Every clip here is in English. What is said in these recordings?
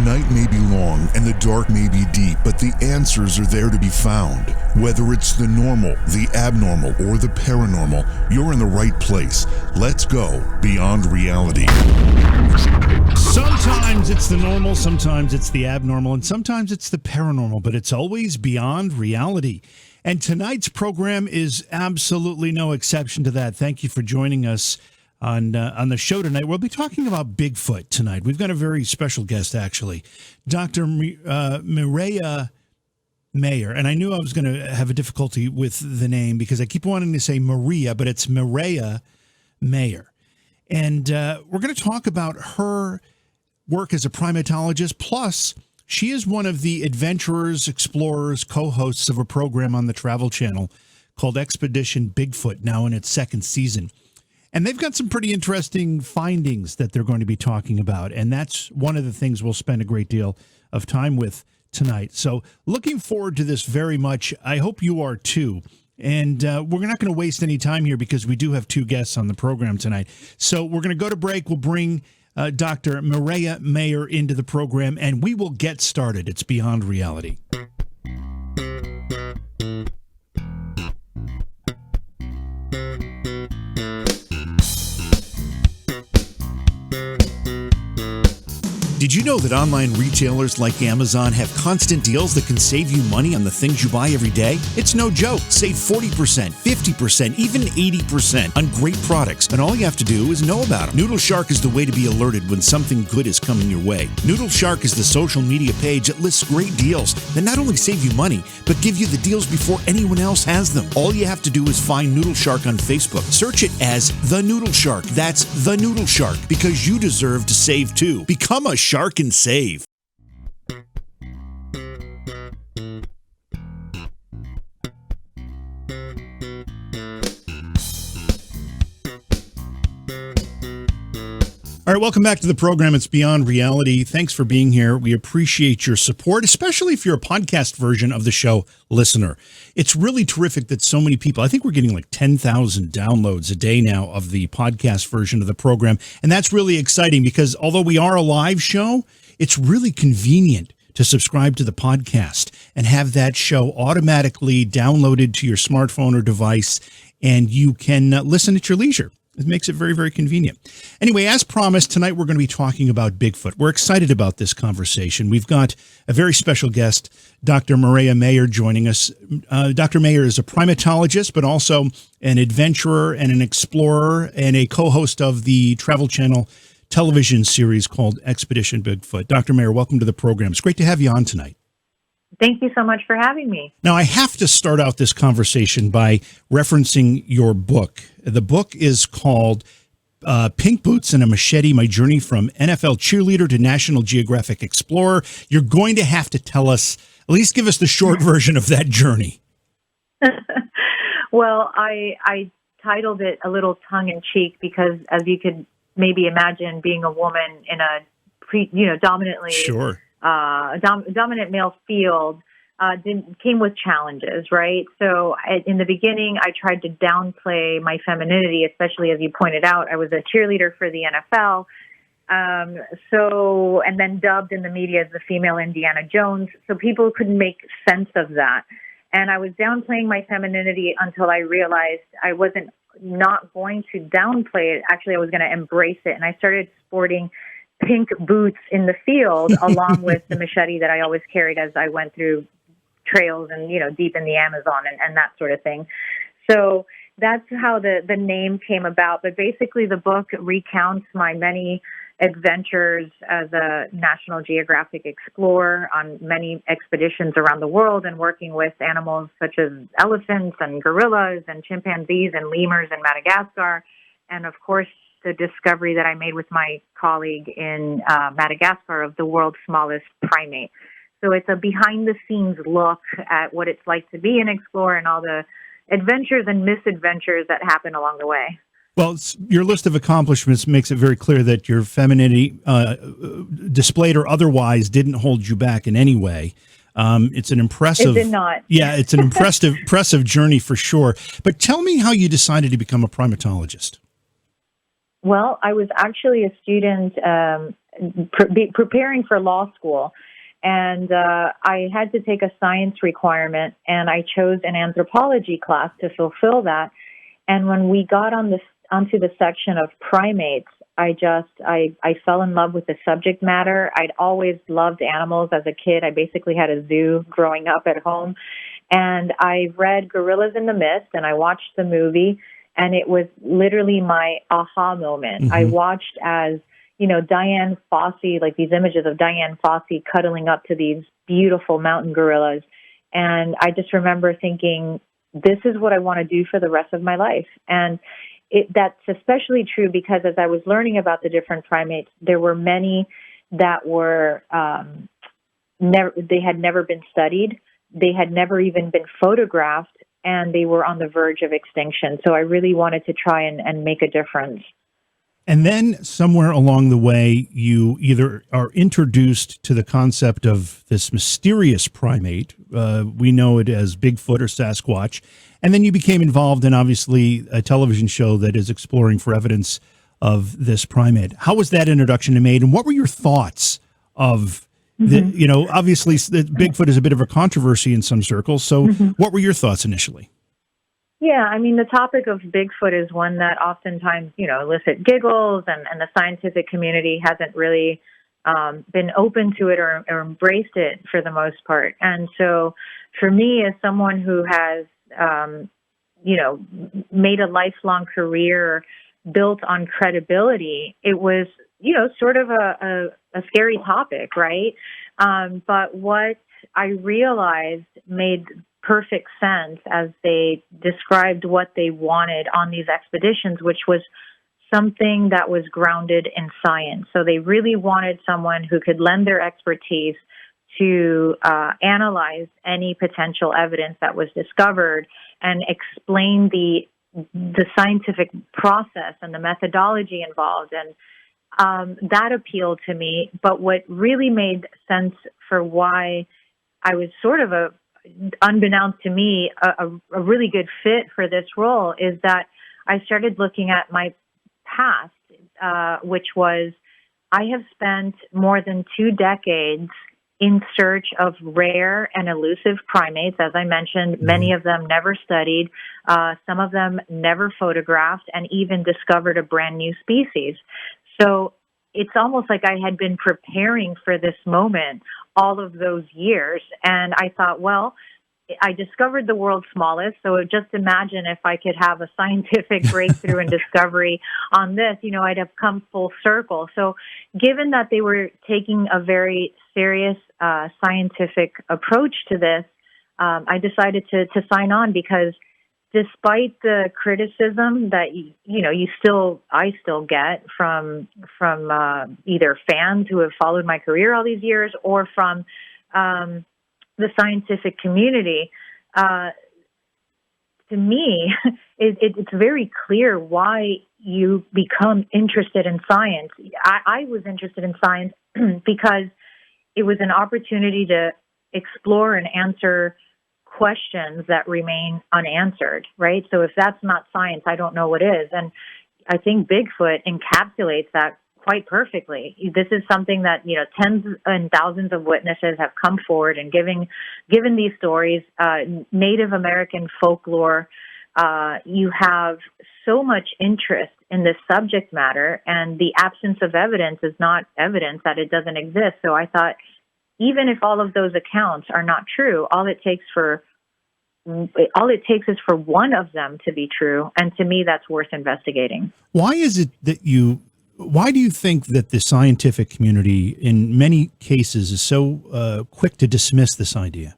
night may be long and the dark may be deep, but the answers are there to be found. Whether it's the normal, the abnormal, or the paranormal, you're in the right place. Let's go beyond reality. Sometimes it's the normal, sometimes it's the abnormal, and sometimes it's the paranormal, but it's always beyond reality. And tonight's program is absolutely no exception to that. Thank you for joining us on the show tonight. We'll be talking about Bigfoot tonight. We've got a very special guest, actually, Dr. Mireya Mayor. And I knew I was going to have a difficulty with the name because I keep wanting to say Maria, but it's Mireya Mayor. And we're going to talk about her work as a primatologist. Plus, she is one of the adventurers, explorers, co-hosts of a program on the Travel Channel called Expedition Bigfoot, now in its second season. And they've got some pretty interesting findings that they're going to be talking about. And that's one of the things we'll spend a great deal of time with tonight. So looking forward to this very much. I hope you are too. And we're not going to waste any time here because we do have two guests on the program tonight. So we're going to go to break. We'll bring Dr. Mireya Mayor into the program, and we will get started. It's Beyond Reality. Did you know that online retailers like Amazon have constant deals that can save you money on the things you buy every day? It's no joke. Save 40%, 50%, even 80% on great products, and all you have to do is know about them. Noodle Shark is the way to be alerted when something good is coming your way. Noodle Shark is the social media page that lists great deals that not only save you money, but give you the deals before anyone else has them. All you have to do is find Noodle Shark on Facebook. Search it as The Noodle Shark. That's The Noodle Shark, because you deserve to save too. Become a shark and save. All right, welcome back to the program. It's Beyond Reality. Thanks for being here. We appreciate your support, especially if you're a podcast version of the show listener. It's really terrific that so many people, I think we're getting like 10,000 downloads a day now of the podcast version of the program. And that's really exciting because although we are a live show, it's really convenient to subscribe to the podcast and have that show automatically downloaded to your smartphone or device, and you can listen at your leisure. It makes it very, very convenient. Anyway, as promised, tonight we're going to be talking about Bigfoot. We're excited about this conversation. We've got a very special guest, Dr. Mireya Mayor, joining us. Dr. Mayor is a primatologist, but also an adventurer and an explorer and a co-host of the Travel Channel television series called Expedition Bigfoot. Dr. Mayor, welcome to the program. It's great to have you on tonight. Thank you so much for having me. Now, I have to start out this conversation by referencing your book. The book is called Pink Boots and a Machete, My Journey from NFL Cheerleader to National Geographic Explorer. You're going to have to tell us, at least give us the short version of that journey. Well, I titled it a little tongue-in-cheek because, as you could maybe imagine, being a woman in a dominantly... Sure. Dominant male field came with challenges, right? So in the beginning, I tried to downplay my femininity, especially as you pointed out. I was a cheerleader for the NFL, and then dubbed in the media as the female Indiana Jones. So people couldn't make sense of that. And I was downplaying my femininity until I realized I wasn't not going to downplay it. Actually, I was going to embrace it. And I started sporting pink boots in the field along with the machete that I always carried as I went through trails and, deep in the Amazon and that sort of thing. So that's how the name came about. But basically the book recounts my many adventures as a National Geographic explorer on many expeditions around the world and working with animals such as elephants and gorillas and chimpanzees and lemurs in Madagascar. And of course, the discovery that I made with my colleague in Madagascar of the world's smallest primate. So it's a behind-the-scenes look at what it's like to be an explorer and all the adventures and misadventures that happen along the way. Well, your list of accomplishments makes it very clear that your femininity, displayed or otherwise, didn't hold you back in any way. It's an impressive... It did not. Yeah, it's an impressive journey for sure. But tell me how you decided to become a primatologist. Well, I was actually a student preparing for law school. And I had to take a science requirement, and I chose an anthropology class to fulfill that. And when we got onto the section of primates, I fell in love with the subject matter. I'd always loved animals as a kid. I basically had a zoo growing up at home. And I read Gorillas in the Mist, and I watched the movie, and it was literally my aha moment. I watched as, Diane Fossey, like these images of Diane Fossey cuddling up to these beautiful mountain gorillas. And I just remember thinking, this is what I want to do for the rest of my life. And that's especially true because as I was learning about the different primates, there were many that were they had never been studied. They had never even been photographed, and they were on the verge of extinction. So I really wanted to try and make a difference. And then somewhere along the way, you either are introduced to the concept of this mysterious primate. We know it as Bigfoot or Sasquatch. And then you became involved in, obviously, a television show that is exploring for evidence of this primate. How was that introduction made? And what were your thoughts of, obviously, Bigfoot is a bit of a controversy in some circles. So what were your thoughts initially? Yeah, I mean, the topic of Bigfoot is one that oftentimes, elicit giggles, and the scientific community hasn't really been open to it or embraced it for the most part. And so for me, as someone who has, made a lifelong career built on credibility, it was, sort of a scary topic, right? But what I realized made perfect sense as they described what they wanted on these expeditions, which was something that was grounded in science. So they really wanted someone who could lend their expertise to analyze any potential evidence that was discovered and explain the scientific process and the methodology involved. And that appealed to me. But what really made sense for why I was sort of unbeknownst to me, a really good fit for this role is that I started looking at my past, which was I have spent more than 2 decades in search of rare and elusive primates. As I mentioned, many of them never studied, some of them never photographed, and even discovered a brand new species. So it's almost like I had been preparing for this moment all of those years. And I thought, well, I discovered the world's smallest. So just imagine if I could have a scientific breakthrough and discovery on this, I'd have come full circle. So given that they were taking a very serious scientific approach to this, I decided to sign on because despite the criticism that I still get from either fans who have followed my career all these years or from the scientific community, to me, it's very clear why you become interested in science. I was interested in science because it was an opportunity to explore and answer questions that remain unanswered, right? So if that's not science, I don't know what is. And I think Bigfoot encapsulates that quite perfectly. This is something that, tens and thousands of witnesses have come forward and given these stories, Native American folklore. You have so much interest in this subject matter, and the absence of evidence is not evidence that it doesn't exist. So I thought, even if all of those accounts are not true, all it takes is for one of them to be true. And to me, that's worth investigating. Why do you think that the scientific community in many cases is so quick to dismiss this idea?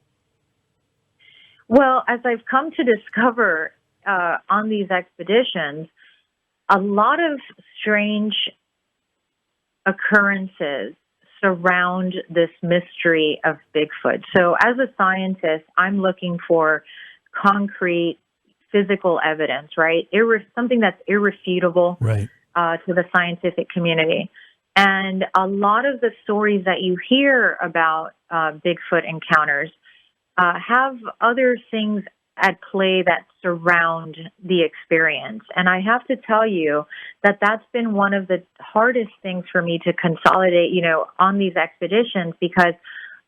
Well, as I've come to discover on these expeditions, a lot of strange occurrences surround this mystery of Bigfoot. So as a scientist, I'm looking for concrete physical evidence, right? Something that's irrefutable, right, to the scientific community. And a lot of the stories that you hear about Bigfoot encounters have other things at play that surround the experience. And I have to tell you that that's been one of the hardest things for me to consolidate, on these expeditions, because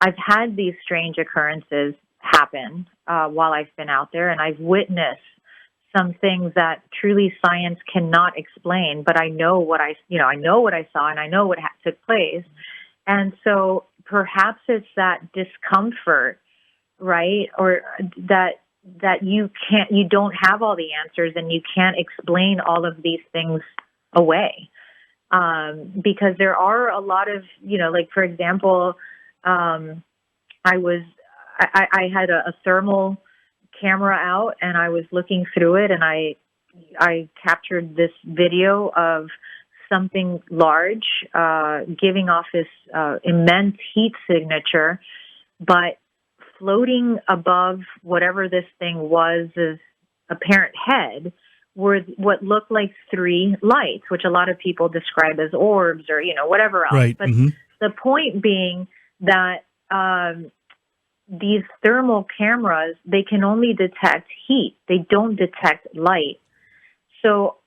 I've had these strange occurrences happen while I've been out there, and I've witnessed some things that truly science cannot explain, but I know what I saw, and I know what took place. And so perhaps it's that discomfort, right? Or that you don't have all the answers, and you can't explain all of these things away. Because there are a lot of, like, for example, I had a thermal camera out, and I was looking through it, and I captured this video of something large, giving off this immense heat signature, but floating above whatever this thing was, apparent head, were what looked like three lights, which a lot of people describe as orbs or, whatever else. Right. But the point being that these thermal cameras, they can only detect heat. They don't detect light. So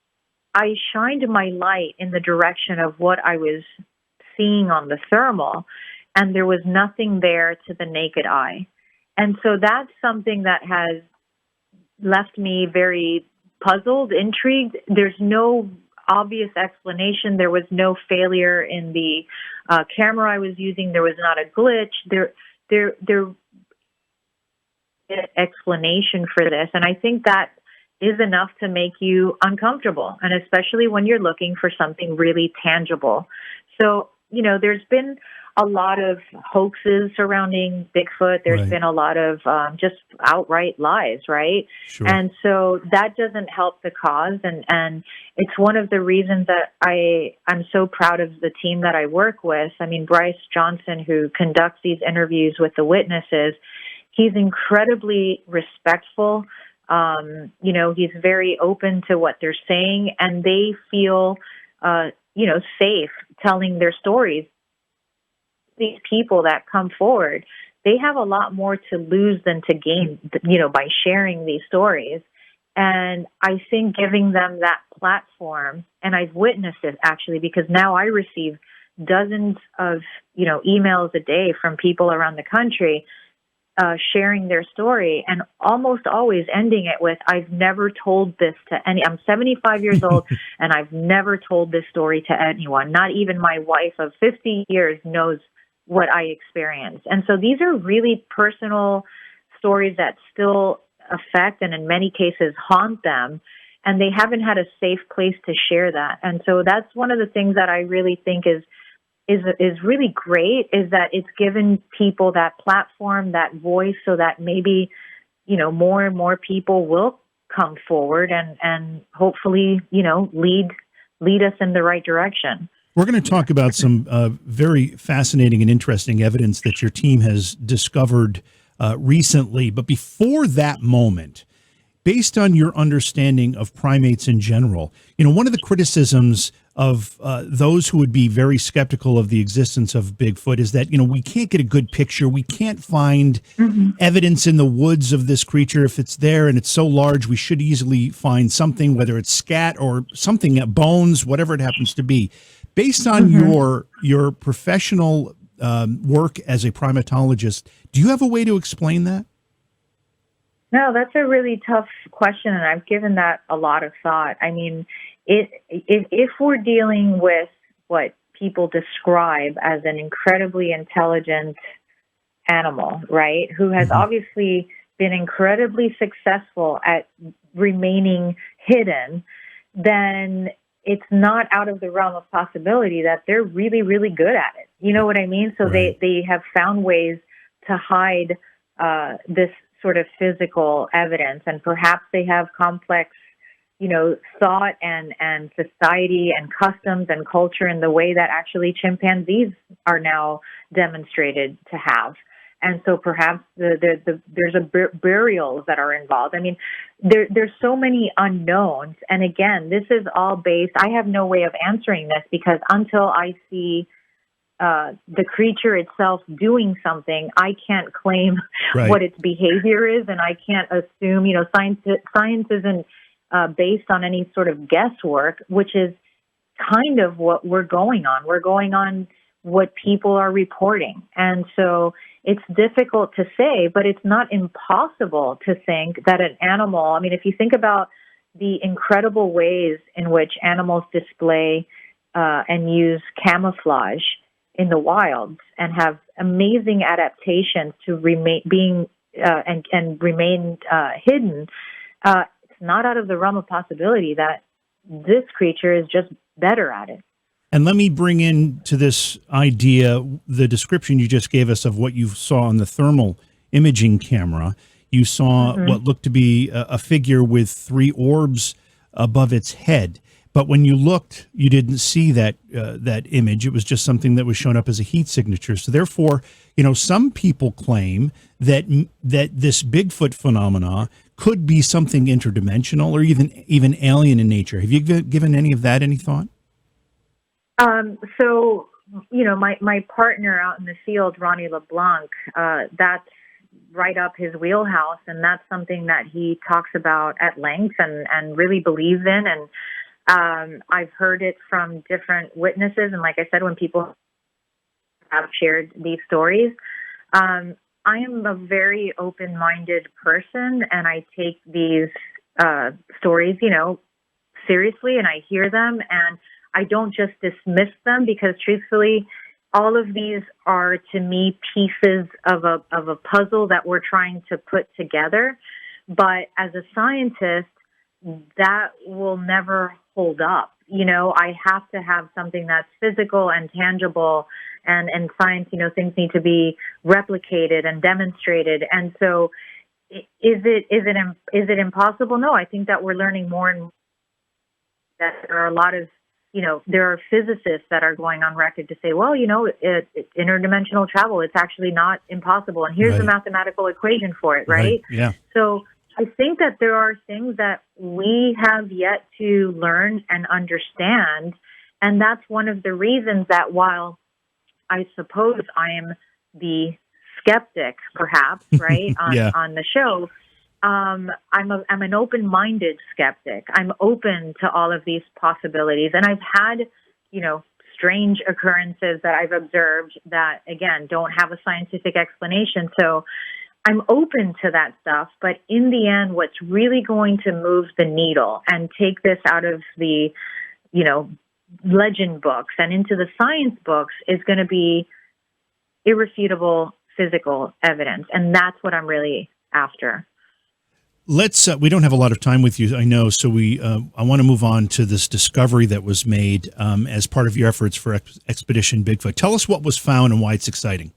I shined my light in the direction of what I was seeing on the thermal, and there was nothing there to the naked eye. And so that's something that has left me very puzzled, intrigued. There's no obvious explanation. There was no failure in the camera I was using. There was not a glitch. There explanation for this. And I think that is enough to make you uncomfortable, and especially when you're looking for something really tangible. So, there's been a lot of hoaxes surrounding Bigfoot. There's been a lot of just outright lies, right? Sure. And so that doesn't help the cause. And it's one of the reasons that I'm so proud of the team that I work with. I mean, Bryce Johnson, who conducts these interviews with the witnesses, he's incredibly respectful. He's very open to what they're saying, and they feel, safe telling their stories. These people that come forward, they have a lot more to lose than to gain, by sharing these stories. And I think giving them that platform, and I've witnessed it actually, because now I receive dozens of, emails a day from people around the country sharing their story, and almost always ending it with, I've never told this to I'm 75 years old, and I've never told this story to anyone. Not even my wife of 50 years knows what I experienced. And so these are really personal stories that still affect and in many cases haunt them, and they haven't had a safe place to share that. And so that's one of the things that I really think is really great, is that it's given people that platform, that voice, so that maybe, more and more people will come forward and hopefully, lead us in the right direction. We're going to talk about some very fascinating and interesting evidence that your team has discovered recently. But before that moment, based on your understanding of primates in general, one of the criticisms of those who would be very skeptical of the existence of Bigfoot is that, we can't get a good picture. We can't find evidence in the woods of this creature. If it's there and it's so large, we should easily find something, whether it's scat or something, bones, whatever it happens to be. Based on your professional work as a primatologist, do you have a way to explain that? No, that's a really tough question, and I've given that a lot of thought. I mean, if we're dealing with what people describe as an incredibly intelligent animal, right, who has obviously been incredibly successful at remaining hidden, then it's not out of the realm of possibility that they're really, really good at it. You know what I mean? So they have found ways to hide this sort of physical evidence, and perhaps they have complex, thought and society and customs and culture in the way that actually chimpanzees are now demonstrated to have. And so perhaps there's burials that are involved. I mean, there's so many unknowns. And again, this is all based, I have no way of answering this, because until I see the creature itself doing something, I can't claim Right. what its behavior is, and I can't assume, science isn't based on any sort of guesswork, which is kind of what we're going on. We're going on what people are reporting. And so it's difficult to say, but it's not impossible to think that an animal, I mean, if you think about the incredible ways in which animals display and use camouflage in the wild and have amazing adaptations to remain remain hidden, it's not out of the realm of possibility that this creature is just better at it. And let me bring into this idea the description you just gave us of what you saw on the thermal imaging camera. You saw what looked to be a figure with 3 orbs above its head. But when you looked, you didn't see that that image. It was just something that was shown up as a heat signature. So therefore, some people claim that this Bigfoot phenomena could be something interdimensional or even alien in nature. Have you given any of that any thought? So, my partner out in the field, Ronnie LeBlanc, that's right up his wheelhouse, and that's something that he talks about at length and really believes in. And I've heard it from different witnesses, and like I said, when people have shared these stories, I am a very open-minded person, and I take these stories, seriously, and I hear them, and I don't just dismiss them, because truthfully, all of these are, to me, pieces of a puzzle that we're trying to put together. But as a scientist, that will never hold up. I have to have something that's physical and tangible, and science, things need to be replicated and demonstrated. And so is it impossible? No, I think that we're learning more and more that there are a lot of, there are physicists that are going on record to say, well, it's interdimensional travel. It's actually not impossible. And here's the mathematical equation for it, right? Yeah. So I think that there are things that we have yet to learn and understand. And that's one of the reasons that while I suppose I am the skeptic, perhaps, right, on the show, I'm an open-minded skeptic. I'm open to all of these possibilities. And I've had, strange occurrences that I've observed that, again, don't have a scientific explanation. So I'm open to that stuff. But in the end, what's really going to move the needle and take this out of the, legend books and into the science books is going to be irrefutable physical evidence. And that's what I'm really after. Let's. We don't have a lot of time with you, I know. So I want to move on to this discovery that was made as part of your efforts for Expedition Bigfoot. Tell us what was found and why it's exciting.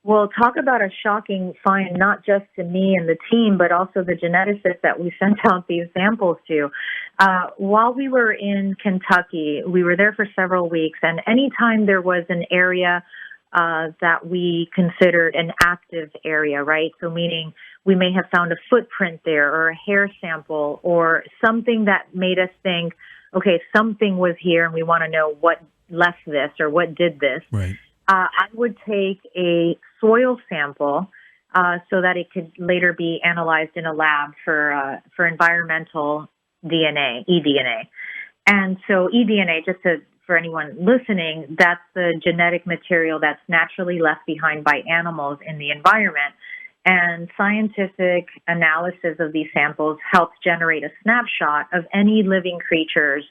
Well, talk about a shocking find, not just to me and the team, but also the geneticists that we sent out these samples to. While we were in Kentucky, we were there for several weeks, and anytime there was an area that we considered an active area, right? So meaning we may have found a footprint there or a hair sample or something that made us think, okay, something was here and we want to know what left this or what did this. Right. I would take a soil sample so that it could later be analyzed in a lab for environmental DNA, eDNA. And so eDNA, for anyone listening, that's the genetic material that's naturally left behind by animals in the environment. And scientific analysis of these samples helps generate a snapshot of any living creatures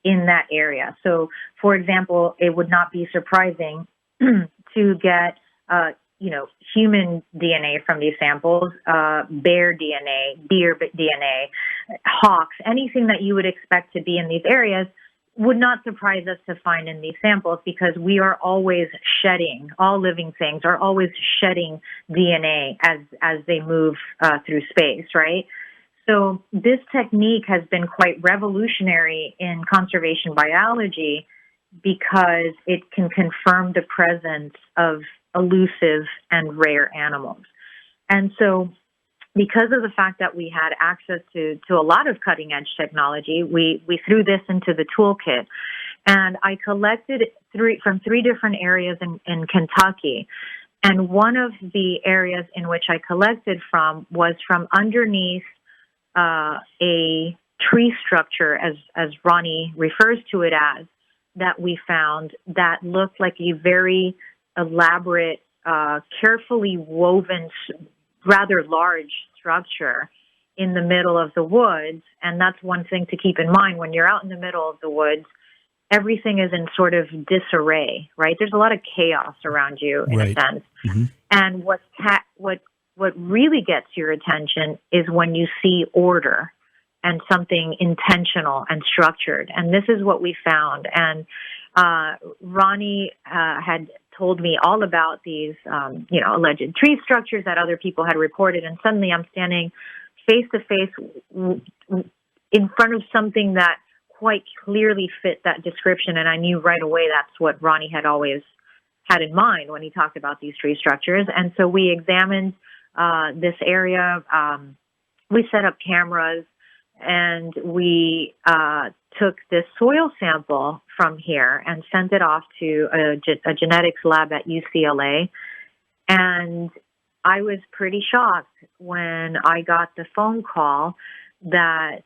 in that area. So, for example, it would not be surprising to get, human DNA from these samples, bear DNA, deer DNA, hawks, anything that you would expect to be in these areas would not surprise us to find in these samples, because we are always shedding, all living things are always shedding DNA as they move through space, right? So this technique has been quite revolutionary in conservation biology because it can confirm the presence of elusive and rare animals. And so because of the fact that we had access to a lot of cutting edge technology, we threw this into the toolkit. And I collected three different areas in Kentucky. And one of the areas in which I collected from was from underneath a tree structure, as Ronnie refers to it as, that we found that looked like a very elaborate, carefully woven, rather large structure in the middle of the woods. And that's one thing to keep in mind when you're out in the middle of the woods. Everything is in sort of disarray, right? There's a lot of chaos around you in a sense. Mm-hmm. And what really gets your attention is when you see order and something intentional and structured. And this is what we found. And Ronnie had told me all about these, alleged tree structures that other people had reported. And suddenly I'm standing face to face in front of something that quite clearly fit that description. And I knew right away that's what Ronnie had always had in mind when he talked about these tree structures. And so we examined this area. We set up cameras, and we took this soil sample from here and sent it off to a genetics lab at UCLA. And I was pretty shocked when I got the phone call that,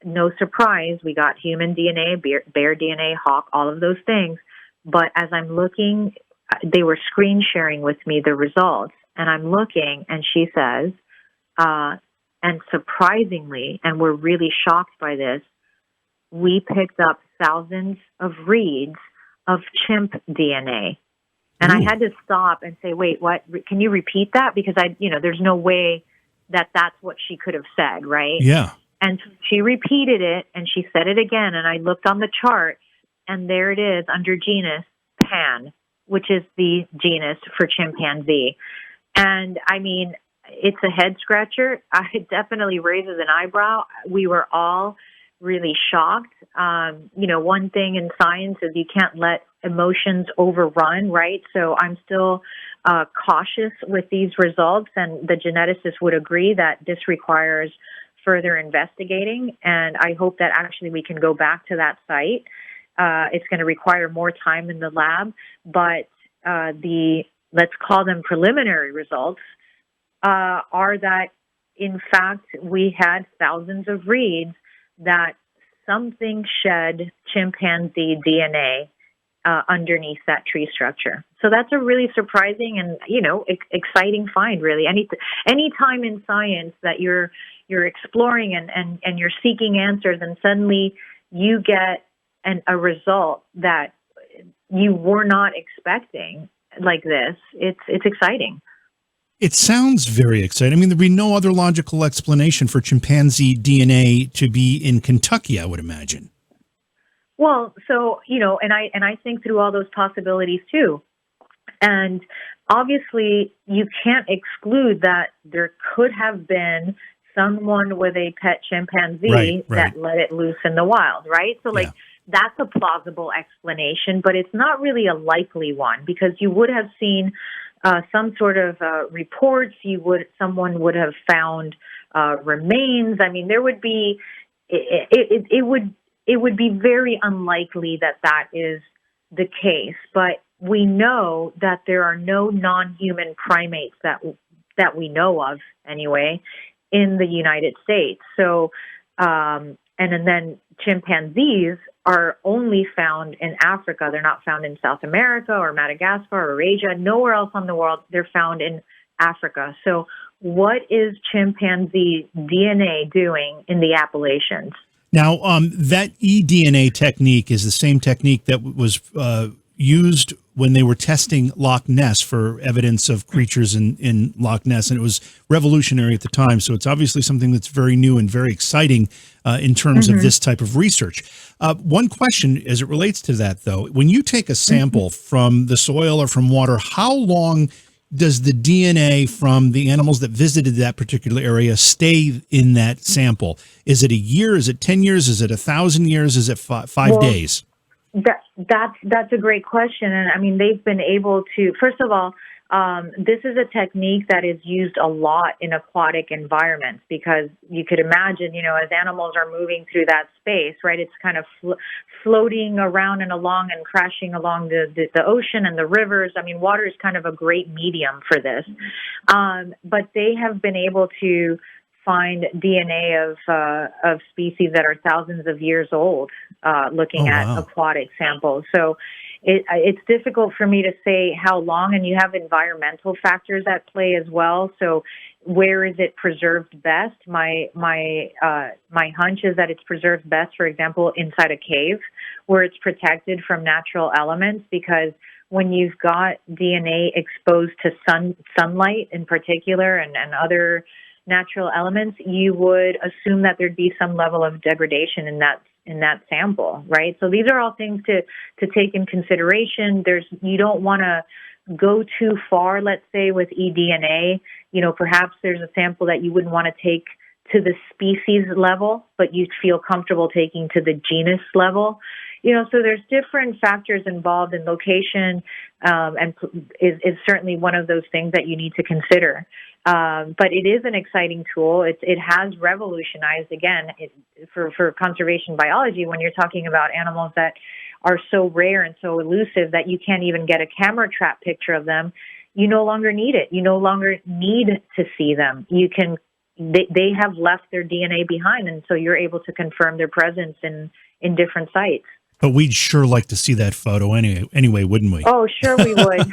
no surprise, we got human DNA, bear DNA, hawk, all of those things. But as I'm looking, they were screen sharing with me the results. And I'm looking, and she says, and surprisingly, and we're really shocked by this, we picked up thousands of reads of chimp DNA. And I had to stop and say, wait, what? Can you repeat that? Because there's no way that that's what she could have said, right? Yeah. And she repeated it, and she said it again, and I looked on the chart, and there it is under genus Pan, which is the genus for chimpanzee. And, I mean, it's a head-scratcher. It definitely raises an eyebrow. We were all really shocked. One thing in science is you can't let emotions overrun, right? So I'm still cautious with these results, and the geneticists would agree that this requires further investigating, and I hope that actually we can go back to that site. It's going to require more time in the lab, but let's call them preliminary results, are that, in fact, we had thousands of reads that something shed chimpanzee DNA underneath that tree structure. So that's a really surprising and, exciting find, really. Any time in science that you're exploring and you're seeking answers, and suddenly you get a result that you were not expecting like this, it's exciting. It sounds very exciting. I mean, there'd be no other logical explanation for chimpanzee DNA to be in Kentucky, I would imagine. Well, so, and I think through all those possibilities too. And obviously you can't exclude that there could have been someone with a pet chimpanzee that let it loose in the wild, right? So that's a plausible explanation, but it's not really a likely one, because you would have seen some sort of reports. Someone would have found remains. I mean, there would be, it would be very unlikely that is the case, but we know that there are no non-human primates that we know of anyway in the United States. So, and then chimpanzees are only found in Africa. They're not found in South America or Madagascar or Asia. Nowhere else on the world. They're found in Africa. So what is chimpanzee DNA doing in the Appalachians? Now, that eDNA technique is the same technique that was used when they were testing Loch Ness for evidence of creatures in Loch Ness, and it was revolutionary at the time. So it's obviously something that's very new and very exciting in terms of this type of research. One question as it relates to that, though, when you take a sample from the soil or from water, how long does the DNA from the animals that visited that particular area stay in that sample? Is it a year? Is it 10 years? Is it 1,000 years? Is it five days? That's a great question. And I mean, they've been able to, first of all, this is a technique that is used a lot in aquatic environments because you could imagine, as animals are moving through that space, right, it's kind of floating around and along and crashing along the ocean and the rivers. I mean, water is kind of a great medium for this. But they have been able to find DNA of species that are thousands of years old, looking at aquatic samples. So it's difficult for me to say how long, and you have environmental factors at play as well. So where is it preserved best? My hunch is that it's preserved best, for example, inside a cave where it's protected from natural elements, because when you've got DNA exposed to sunlight in particular and other natural elements, you would assume that there'd be some level of degradation in that sample, right? So these are all things to take in consideration. You don't want to go too far, let's say, with eDNA. Perhaps there's a sample that you wouldn't want to take to the species level, but you'd feel comfortable taking to the genus level. So there's different factors involved, in location, and is certainly one of those things that you need to consider. But it is an exciting tool. It has revolutionized, again, for conservation biology, when you're talking about animals that are so rare and so elusive that you can't even get a camera trap picture of them. You no longer need it. You no longer need to see them. They have left their DNA behind, and so you're able to confirm their presence in different sites. But we'd sure like to see that photo anyway, wouldn't we? Oh, sure we would.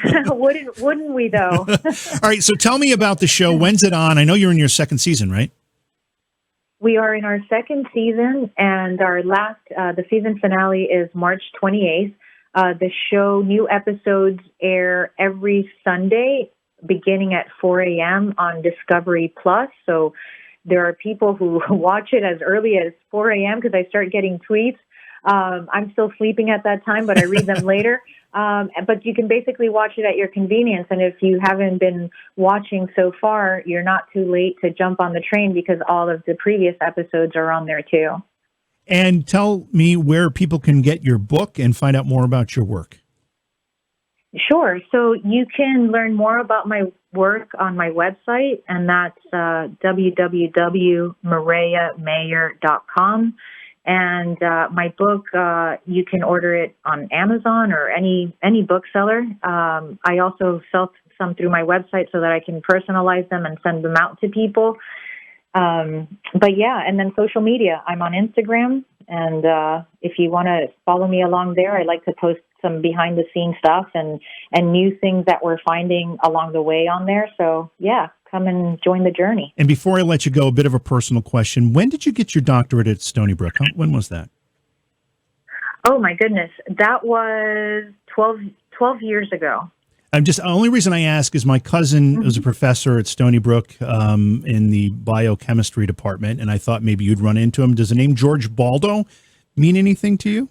Wouldn't we, though? All right, so tell me about the show. When's it on? I know you're in your second season, right? We are in our second season, and our the season finale is March 28th. The show, new episodes air every Sunday, beginning at 4 a.m. on Discovery Plus. So there are people who watch it as early as 4 a.m. because I start getting tweets. I'm still sleeping at that time, but I read them later. But you can basically watch it at your convenience. And if you haven't been watching so far, you're not too late to jump on the train, because all of the previous episodes are on there too. And tell me where people can get your book and find out more about your work. Sure. So you can learn more about my work on my website, and that's www.mireyamayor.com. And my book, you can order it on Amazon or any bookseller. I also sell some through my website so that I can personalize them and send them out to people. But yeah, and then social media. I'm on Instagram, and if you want to follow me along there, I like to post some behind-the-scenes stuff and new things that we're finding along the way on there. So yeah, come and join the journey. And before I let you go, a bit of a personal question. When did you get your doctorate at Stony Brook? When was that? Oh, my goodness. That was 12 years ago. The only reason I ask is my cousin was a professor at Stony Brook in the biochemistry department, and I thought maybe you'd run into him. Does the name George Baldo mean anything to you?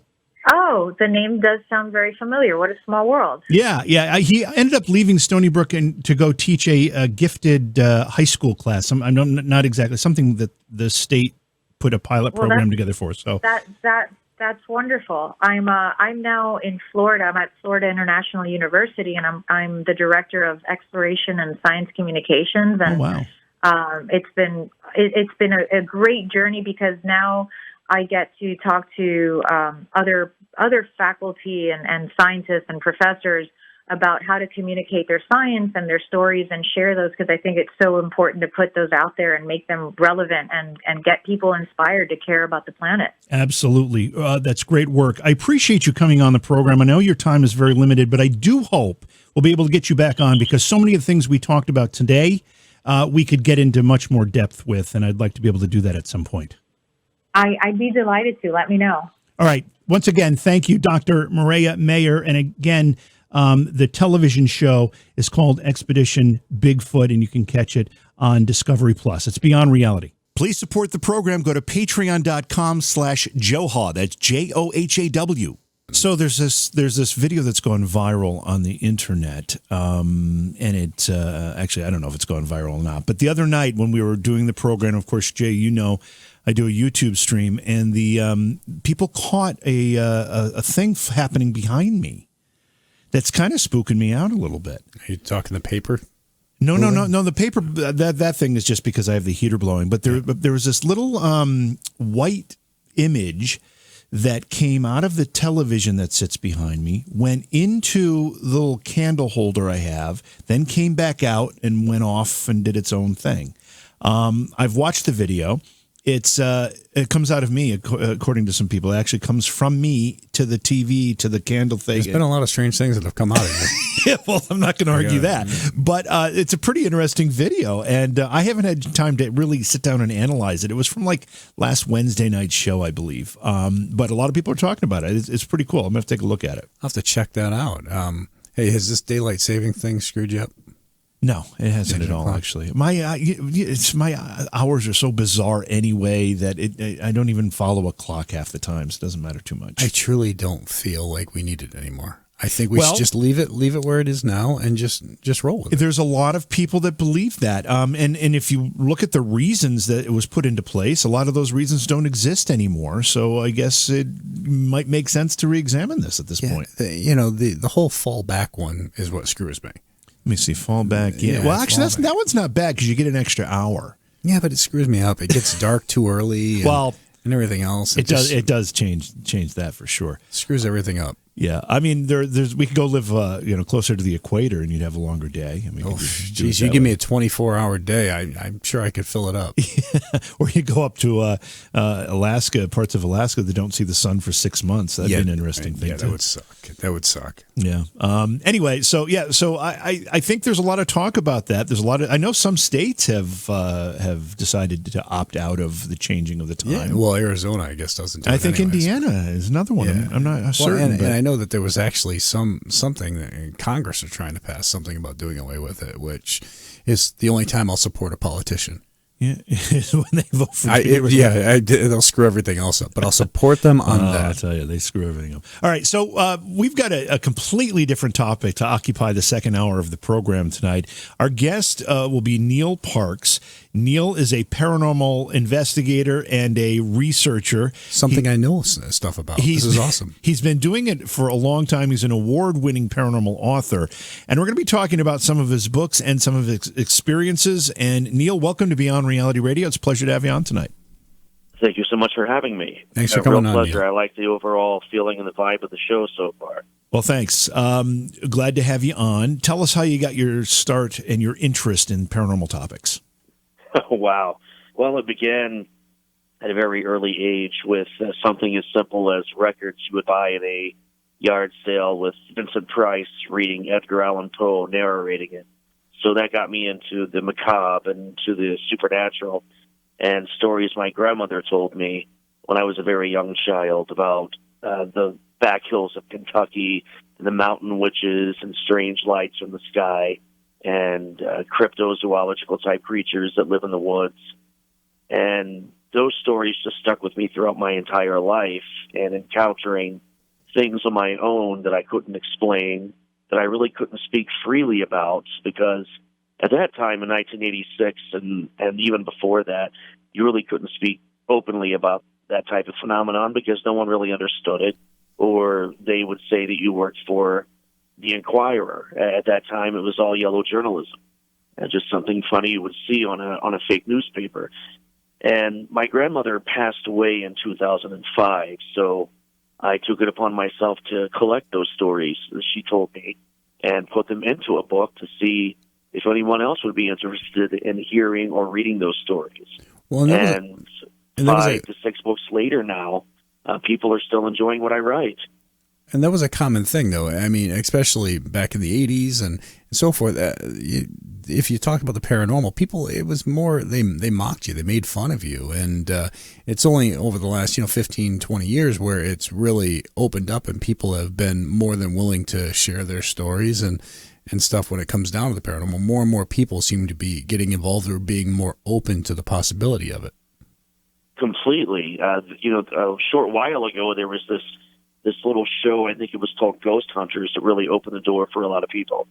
Oh, the name does sound very familiar. What a small world. Yeah. He ended up leaving Stony Brook to go teach a gifted high school class. I'm not exactly something that the state put a pilot program together for. So that's wonderful. I'm now in Florida. I'm at Florida International University, and I'm the director of exploration and science communications. And wow. It's been a great journey, because now I get to talk to other faculty and scientists and professors about how to communicate their science and their stories and share those, because I think it's so important to put those out there and make them relevant and get people inspired to care about the planet. Absolutely. That's great work. I appreciate you coming on the program. I know your time is very limited, but I do hope we'll be able to get you back on, because so many of the things we talked about today, we could get into much more depth with, and I'd like to be able to do that at some point. I'd be delighted to. Let me know. All right. Once again, thank you, Dr. Mireya Mayor. And again, the television show is called Expedition Bigfoot, and you can catch it on Discovery Plus. It's beyond reality. Please support the program. Go to patreon.com/Johhaw. That's JOHAW. So there's this video that's gone viral on the internet, and it actually, I don't know if it's gone viral or not. But the other night when we were doing the program, of course, Jay, you know, I do a YouTube stream, and the people caught a thing happening behind me that's kind of spooking me out a little bit. Are you talking the paper? No. The paper, that thing is just because I have the heater blowing. But there was this little white image that came out of the television that sits behind me, went into the little candle holder I have, then came back out and went off and did its own thing. I've watched the video. It comes out of me, according to some people. It actually comes from me to the TV, to the candle thing. There's been a lot of strange things that have come out of you. Yeah, well, I'm not going to argue that. But it's a pretty interesting video, and I haven't had time to really sit down and analyze it. It was from like last Wednesday night's show, I believe. But a lot of people are talking about it. It's pretty cool. I'm going to take a look at it. I'll have to check that out. Hey, has this daylight saving thing screwed you up? No, it hasn't at all, actually. My hours are so bizarre anyway that I don't even follow a clock half the time, so it doesn't matter too much. I truly don't feel like we need it anymore. I think we should just leave it where it is now and just roll with it. There's a lot of people that believe that. And if you look at the reasons that it was put into place, a lot of those reasons don't exist anymore. So I guess it might make sense to re-examine this at this point. The whole fall back one is what screws me. Let me see, fall back. Yeah. Well, actually, that one's not bad because you get an extra hour. Yeah, but it screws me up. It gets dark too early. And everything else. It does change that for sure. Screws everything up. Yeah, I mean, we could go live, closer to the equater, and you'd have a longer day. I mean, geez, you give me a 24-hour day, I'm sure I could fill it up. Yeah. Or you go up to Alaska, parts of Alaska that don't see the sun for 6 months. That'd be an interesting thing. Yeah, that would suck. That would suck. Yeah. Anyway, so I think there's a lot of talk about that. There's a lot of. I know some states have decided to opt out of the changing of the time. Yeah, well, Arizona, I guess, doesn't. Do I it think anyways. Indiana is another one. Yeah. I'm not certain. And I know that there was actually something that Congress are trying to pass something about doing away with it, which is the only time I'll support a politician. Yeah, when they vote for they'll screw everything else up, but I'll support them on that. I'll tell you, they screw everything up. All right, so we've got a completely different topic to occupy the second hour of the program tonight. Our guest will be Neal Parks. Neal is a paranormal investigator and a researcher. I know stuff about. This is awesome. He's been doing it for a long time. He's an award-winning paranormal author. And we're going to be talking about some of his books and some of his experiences. And Neal, welcome to Beyond Reality Radio. It's a pleasure to have you on tonight. Thank you so much for having me. Thanks for coming on. Real pleasure. Neal. I like the overall feeling and the vibe of the show so far. Well, thanks. Glad to have you on. Tell us how you got your start and your interest in paranormal topics. Wow. Well, it began at a very early age with something as simple as records you would buy at a yard sale with Vincent Price reading Edgar Allan Poe, narrating it. So that got me into the macabre and to the supernatural and stories my grandmother told me when I was a very young child about the back hills of Kentucky, the mountain witches and strange lights in the sky, and cryptozoological type creatures that live in the woods. And those stories just stuck with me throughout my entire life, and encountering things on my own that I couldn't explain, that I really couldn't speak freely about, because at that time in 1986 and even before that, you really couldn't speak openly about that type of phenomenon because no one really understood it, or they would say that you worked for the Inquirer. At that time, it was all yellow journalism, just something funny you would see on a fake newspaper. And my grandmother passed away in 2005, so I took it upon myself to collect those stories that she told me and put them into a book to see if anyone else would be interested in hearing or reading those stories. Well, and 5 to 6 books later now, people are still enjoying what I write. And that was a common thing, though. I mean, especially back in the 80s and so forth. If you talk about the paranormal, people, it was more, they mocked you. They made fun of you. And it's only over the last, 15, 20 years where it's really opened up and people have been more than willing to share their stories and stuff when it comes down to the paranormal. More and more people seem to be getting involved or being more open to the possibility of it. Completely. A short while ago, there was this this little show, I think it was called Ghost Hunters, that really opened the door for a lot of people.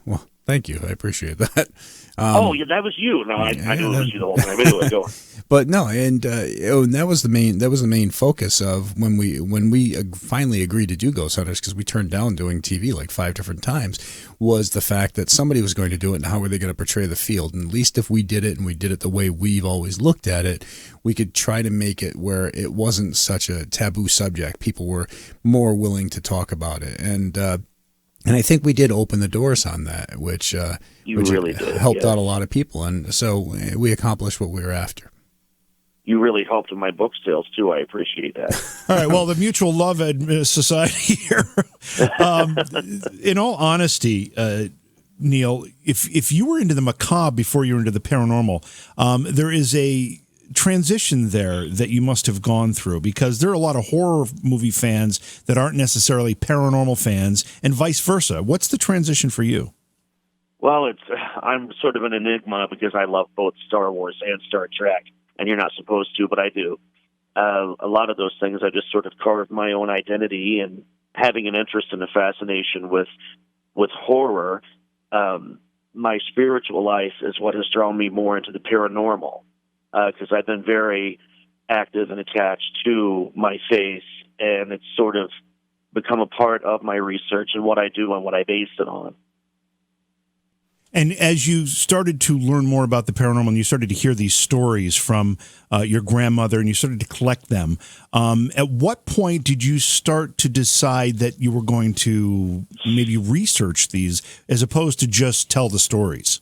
Well, thank you. I appreciate that. Yeah, that was you. No, I knew it was you the whole time. Anyway, go on. But no, and that was the main focus of when we finally agreed to do Ghost Hunters, because we turned down doing TV like 5 different times, was the fact that somebody was going to do it, and how were they going to portray the field? And at least if we did it, and we did it the way we've always looked at it, we could try to make it where it wasn't such a taboo subject. People were more willing to talk about it, and I think we did open the doors on that, which really did, helped yes. out a lot of people, and so we accomplished what we were after. You really helped in my book sales, too. I appreciate that. All right. Well, the Mutual Love Society here. In all honesty, Neal, if you were into the macabre before you were into the paranormal, there is a transition there that you must have gone through, because there are a lot of horror movie fans that aren't necessarily paranormal fans, and vice versa. What's the transition for you? Well, I'm sort of an enigma because I love both Star Wars and Star Trek, and you're not supposed to, but I do. A lot of those things I just sort of carved my own identity, and having an interest and a fascination with horror, my spiritual life is what has drawn me more into the paranormal, because I've been very active and attached to my faith, and it's sort of become a part of my research and what I do and what I base it on. And as you started to learn more about the paranormal, and you started to hear these stories from your grandmother, and you started to collect them, at what point did you start to decide that you were going to maybe research these as opposed to just tell the stories?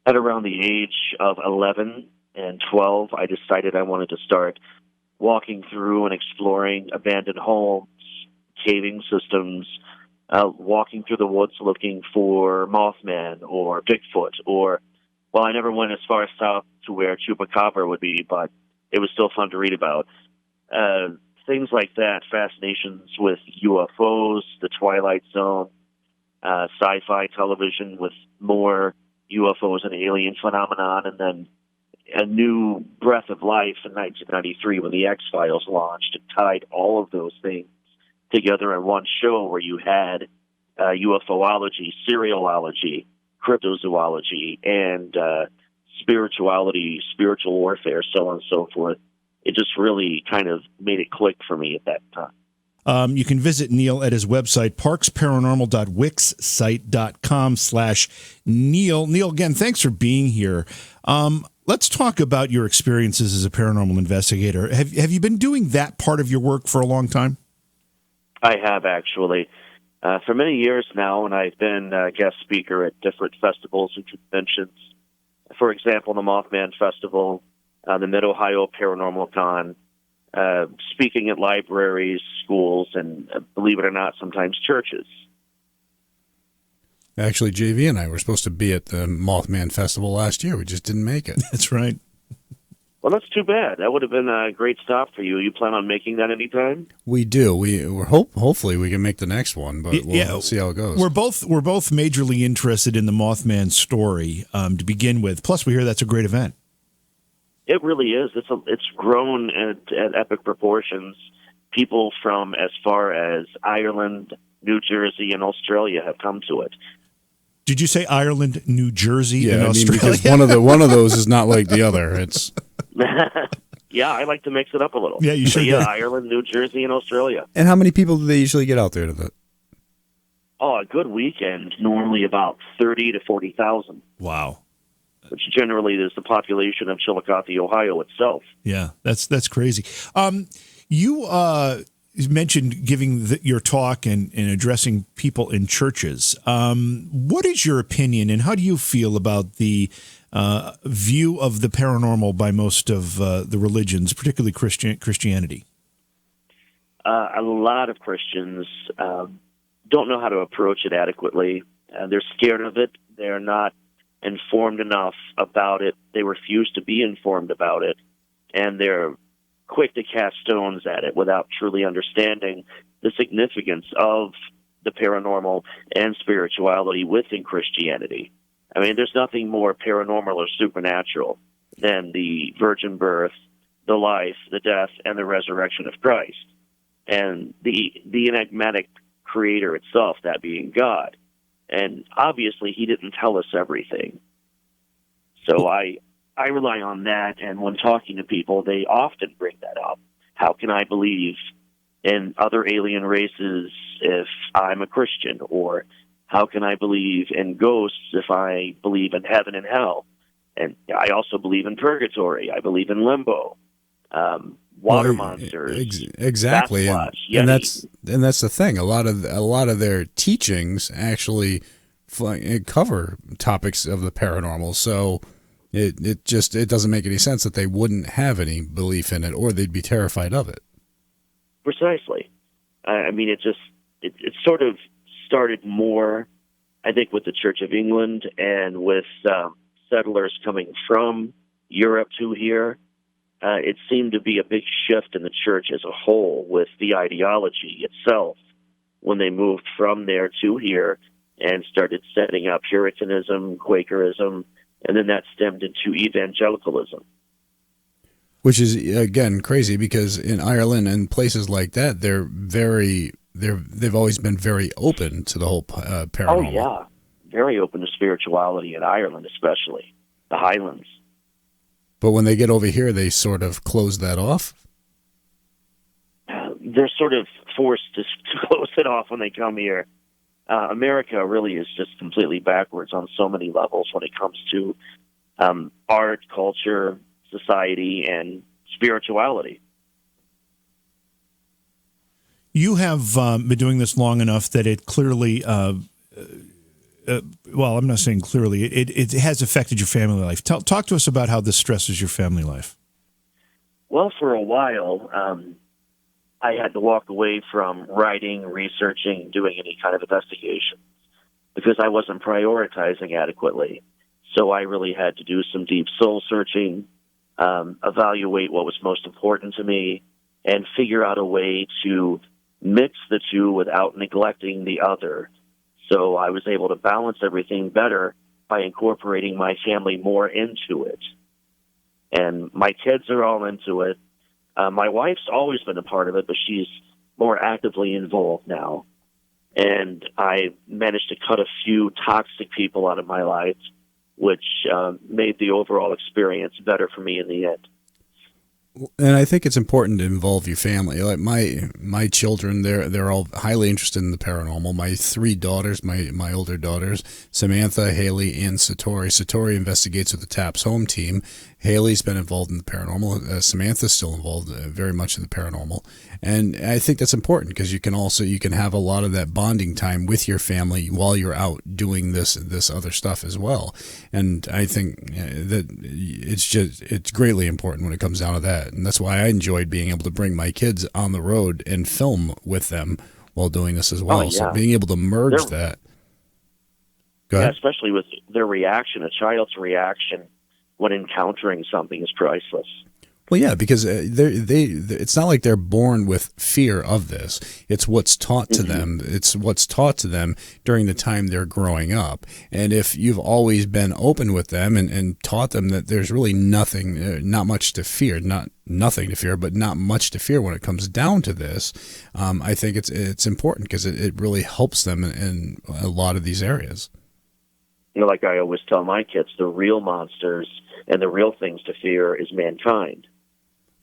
At around the age of 11 and 12, I decided I wanted to start walking through and exploring abandoned homes, caving systems, walking through the woods looking for Mothman or Bigfoot, or, well, I never went as far south to where Chupacabra would be, but it was still fun to read about. Things like that, fascinations with UFOs, the Twilight Zone, sci-fi television with more UFOs and alien phenomenon, and then a new breath of life in 1993 when the X-Files launched. It tied all of those things together in one show where you had UFOlogy, serialology, cryptozoology, and spirituality, spiritual warfare, so on and so forth. It just really kind of made it click for me at that time. You can visit Neal at his website, parksparanormal.wix.com/Neal. Neal, again, thanks for being here. Let's talk about your experiences as a paranormal investigator. Have you been doing that part of your work for a long time? I have, actually. For many years now, and I've been a guest speaker at different festivals and conventions. For example, the Mothman Festival, the Mid-Ohio Paranormal Con, speaking at libraries, schools, and believe it or not, sometimes churches. Actually, JV and I were supposed to be at the Mothman Festival last year. We just didn't make it. That's right. Well, that's too bad. That would have been a great stop for you. You plan on making that anytime? We do. We're hopefully we can make the next one, but we'll see how it goes. We're both majorly interested in the Mothman story to begin with. Plus, we hear that's a great event. It really is. It's grown at epic proportions. People from as far as Ireland, New Jersey, and Australia have come to it. Did you say Ireland, New Jersey, and Australia? Because one of those is not like the other. It's yeah, I like to mix it up a little. Yeah, you should. Yeah, Ireland, New Jersey, and Australia. And how many people do they usually get out there to that? Oh, a good weekend, normally about 30 to 40,000. Wow. Which generally is the population of Chillicothe, Ohio itself. Yeah, that's crazy. You mentioned giving your talk and addressing people in churches. What is your opinion, and how do you feel about the view of the paranormal by most of the religions, particularly Christianity? A lot of Christians don't know how to approach it adequately. They're scared of it. They're not informed enough about it. They refuse to be informed about it, and they're quick to cast stones at it without truly understanding the significance of the paranormal and spirituality within Christianity. I mean, there's nothing more paranormal or supernatural than the virgin birth, the life, the death, and the resurrection of Christ. and the enigmatic creator itself, that being God. And obviously, he didn't tell us everything. So I rely on that, and when talking to people, they often bring that up. How can I believe in other alien races if I'm a Christian? Or how can I believe in ghosts if I believe in heaven and hell? And I also believe in purgatory. I believe in limbo, water monsters. Exactly, Sasquatch, and Yeti. that's the thing. A lot of their teachings actually cover topics of the paranormal. So it doesn't make any sense that they wouldn't have any belief in it, or they'd be terrified of it. Precisely. I mean, it sort of started more, I think, with the Church of England and with settlers coming from Europe to here. It seemed to be a big shift in the church as a whole with the ideology itself when they moved from there to here and started setting up Puritanism, Quakerism, and then that stemmed into evangelicalism. Which is, again, crazy because in Ireland and places like that, they've always been very open to the whole paranormal. Oh, yeah. Very open to spirituality in Ireland, especially the Highlands. But when they get over here, they sort of close that off? They're sort of forced to close it off when they come here. America really is just completely backwards on so many levels when it comes to art, culture, society, and spirituality. You have been doing this long enough that it clearly, well, I'm not saying clearly, it has affected your family life. Talk to us about how this stresses your family life. Well, for a while, I had to walk away from writing, researching, doing any kind of investigation because I wasn't prioritizing adequately. So I really had to do some deep soul searching, evaluate what was most important to me, and figure out a way to mix the two without neglecting the other. So I was able to balance everything better by incorporating my family more into it. And my kids are all into it. My wife's always been a part of it, but she's more actively involved now. And I managed to cut a few toxic people out of my life, which made the overall experience better for me in the end. And I think it's important to involve your family. Like my children, they're all highly interested in the paranormal. My three daughters, my older daughters, Samantha, Haley, and Satori. Satori investigates with the TAPS home team. Haley's been involved in the paranormal. Samantha's still involved very much in the paranormal. And I think that's important because you can have a lot of that bonding time with your family while you're out doing this other stuff as well. And I think that it's greatly important when it comes down to that. And that's why I enjoyed being able to bring my kids on the road and film with them while doing this as well. Oh, yeah. So being able to merge that. Go ahead. Yeah, especially with their reaction, a child's reaction when encountering something is priceless. Well, yeah, because it's not like they're born with fear of this. It's what's taught to them. It's what's taught to them during the time they're growing up. And if you've always been open with them and taught them that there's really nothing, not much to fear, not nothing to fear, but not much to fear when it comes down to this, I think it's important because it really helps them in a lot of these areas. You know, like I always tell my kids, the real monsters and the real things to fear is mankind.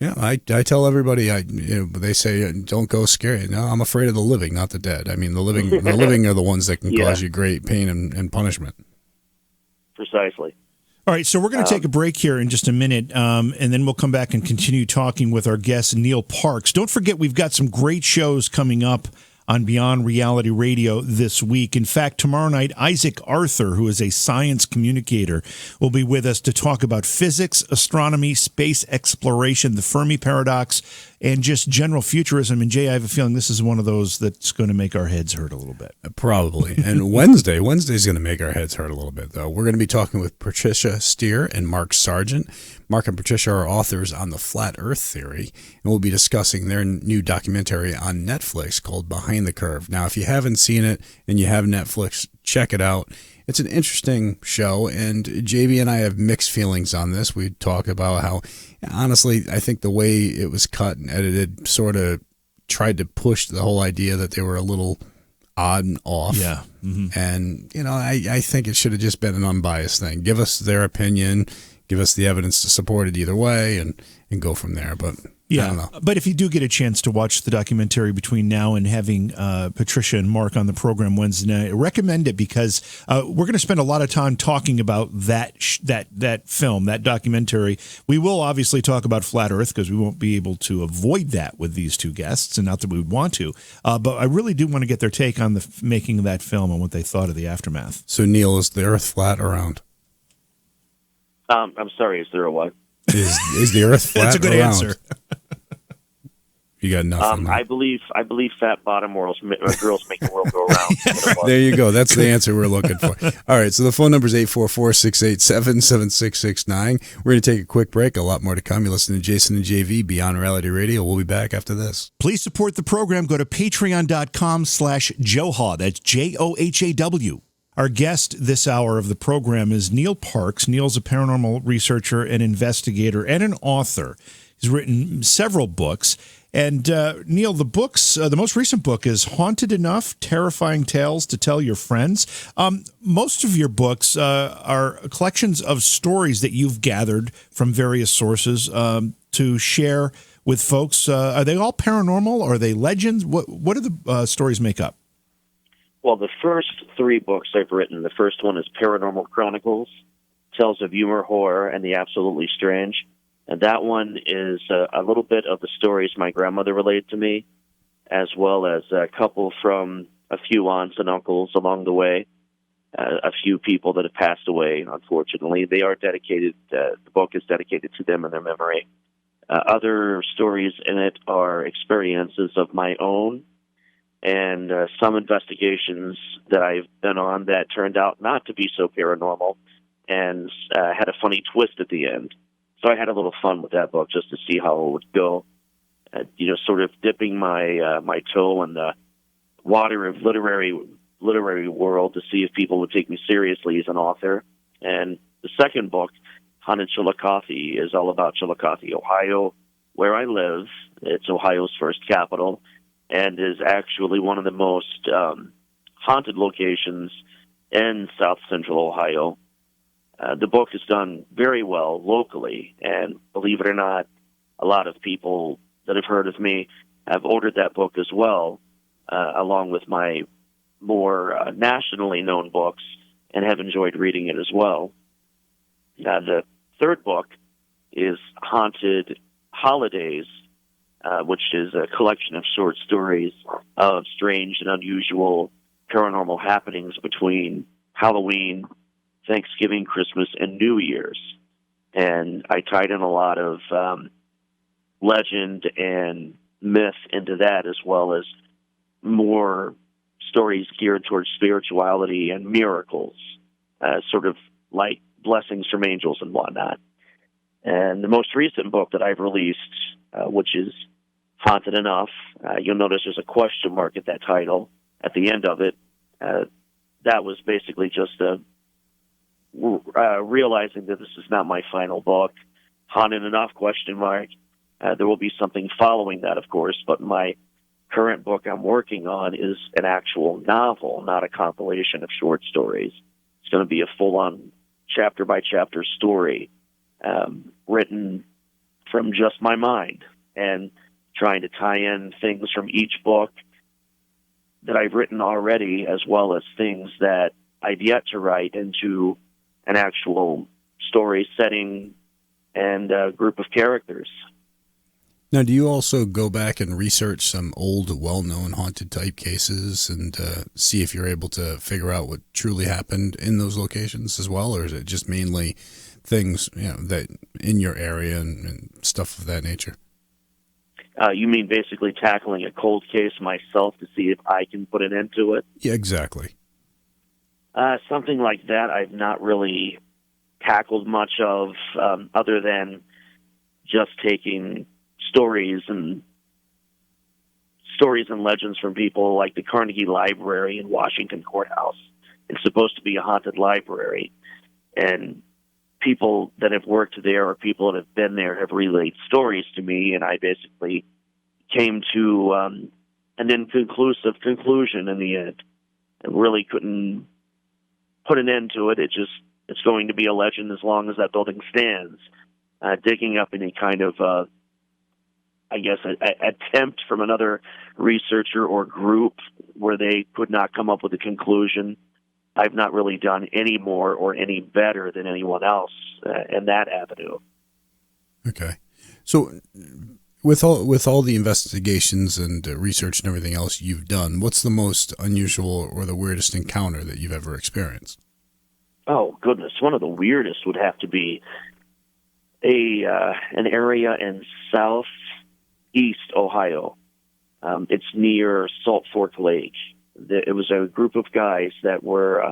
Yeah, I tell everybody, they say, don't go scary. No, I'm afraid of the living, not the dead. I mean, the living are the ones that can cause you great pain and punishment. Precisely. All right, so we're going to take a break here in just a minute, and then we'll come back and continue talking with our guest, Neal Parks. Don't forget, we've got some great shows coming up on Beyond Reality Radio this week. In fact, tomorrow night, Isaac Arthur, who is a science communicator, will be with us to talk about physics, astronomy, space exploration, the Fermi paradox, and just general futurism. And Jay, I have a feeling this is one of those that's going to make our heads hurt a little bit. Probably. And Wednesday's going to make our heads hurt a little bit, though. We're going to be talking with Patricia Steer and Mark Sargent. Mark and Patricia are authors on the Flat Earth Theory, and we'll be discussing their new documentary on Netflix called Behind the Curve. Now, if you haven't seen it and you have Netflix, check it out. It's an interesting show, and JB and I have mixed feelings on this. We talk about how, honestly, I think the way it was cut and edited sort of tried to push the whole idea that they were a little odd and off. Yeah. Mm-hmm. And, I think it should have just been an unbiased thing. Give us their opinion, give us the evidence to support it either way, and go from there. But I don't know. But if you do get a chance to watch the documentary between now and having Patricia and Mark on the program Wednesday night, recommend it, because we're going to spend a lot of time talking about that film, that documentary. We will obviously talk about Flat Earth, because we won't be able to avoid that with these two guests, and not that we would want to. But I really do want to get their take on the making of that film and what they thought of the aftermath. So, Neal, is the Earth flat or round? I'm sorry, is there a what? Is the Earth flat? That's a good or answer. Round? You got nothing. I believe fat bottom girls make the world go around. There you go. That's the answer we're looking for. All right, so the phone number is 844-687-7669. We're going to take a quick break. A lot more to come. You're listening to Jason and JV, Beyond Reality Radio. We'll be back after this. Please support the program. Go to patreon.com/Johaw. That's JOHAW. Our guest this hour of the program is Neal Parks. Neal's a paranormal researcher and investigator and an author. He's written several books. And Neal, the most recent book is Haunted Enough, Terrifying Tales to Tell Your Friends. Most of your books are collections of stories that you've gathered from various sources to share with folks. Are they all paranormal? Or are they legends? What do the stories make up? Well, the first three books I've written, the first one is Paranormal Chronicles, tells of humor, horror, and the absolutely strange. And that one is a little bit of the stories my grandmother relayed to me, as well as a couple from a few aunts and uncles along the way, a few people that have passed away, unfortunately. They are dedicated, the book is dedicated to them and their memory. Other stories in it are experiences of my own, and some investigations that I've been on that turned out not to be so paranormal and had a funny twist at the end. So I had a little fun with that book just to see how it would go, sort of dipping my my toe in the water of literary world to see if people would take me seriously as an author. And the second book, Haunted Chillicothe, is all about Chillicothe, Ohio, where I live. It's Ohio's first capital, and is actually one of the most haunted locations in South Central Ohio. The book is done very well locally, and believe it or not, a lot of people that have heard of me have ordered that book as well, along with my more nationally known books, and have enjoyed reading it as well. The third book is Haunted Holidays, which is a collection of short stories of strange and unusual paranormal happenings between Halloween, Thanksgiving, Christmas, and New Year's. And I tied in a lot of legend and myth into that, as well as more stories geared towards spirituality and miracles, sort of like blessings from angels and whatnot. And the most recent book that I've released, which is Haunted Enough, you'll notice there's a question mark at that title at the end of it. That was basically just realizing that this is not my final book. Haunted Enough, question mark. There will be something following that, of course, but my current book I'm working on is an actual novel, not a compilation of short stories. It's going to be a full-on chapter-by-chapter story, written from just my mind, and trying to tie in things from each book that I've written already, as well as things that I've yet to write, into an actual story setting and a group of characters. Now, do you also go back and research some old, well-known haunted type cases and see if you're able to figure out what truly happened in those locations as well, or is it just mainly things that in your area and stuff of that nature? You mean basically tackling a cold case myself to see if I can put an end to it? Yeah, exactly. Something like that I've not really tackled much of, other than just taking stories and legends from people like the Carnegie Library in Washington Courthouse. It's supposed to be a haunted library, and people that have worked there or people that have been there have relayed stories to me, and I basically came to an inconclusive conclusion in the end. And really couldn't put an end to it. It's going to be a legend as long as that building stands. Digging up any kind of, attempt from another researcher or group where they could not come up with a conclusion, I've not really done any more or any better than anyone else in that avenue. Okay. So with all the investigations and research and everything else you've done, what's the most unusual or the weirdest encounter that you've ever experienced? Oh, goodness. One of the weirdest would have to be an area in southeast Ohio. It's near Salt Fork Lake. It was a group of guys that were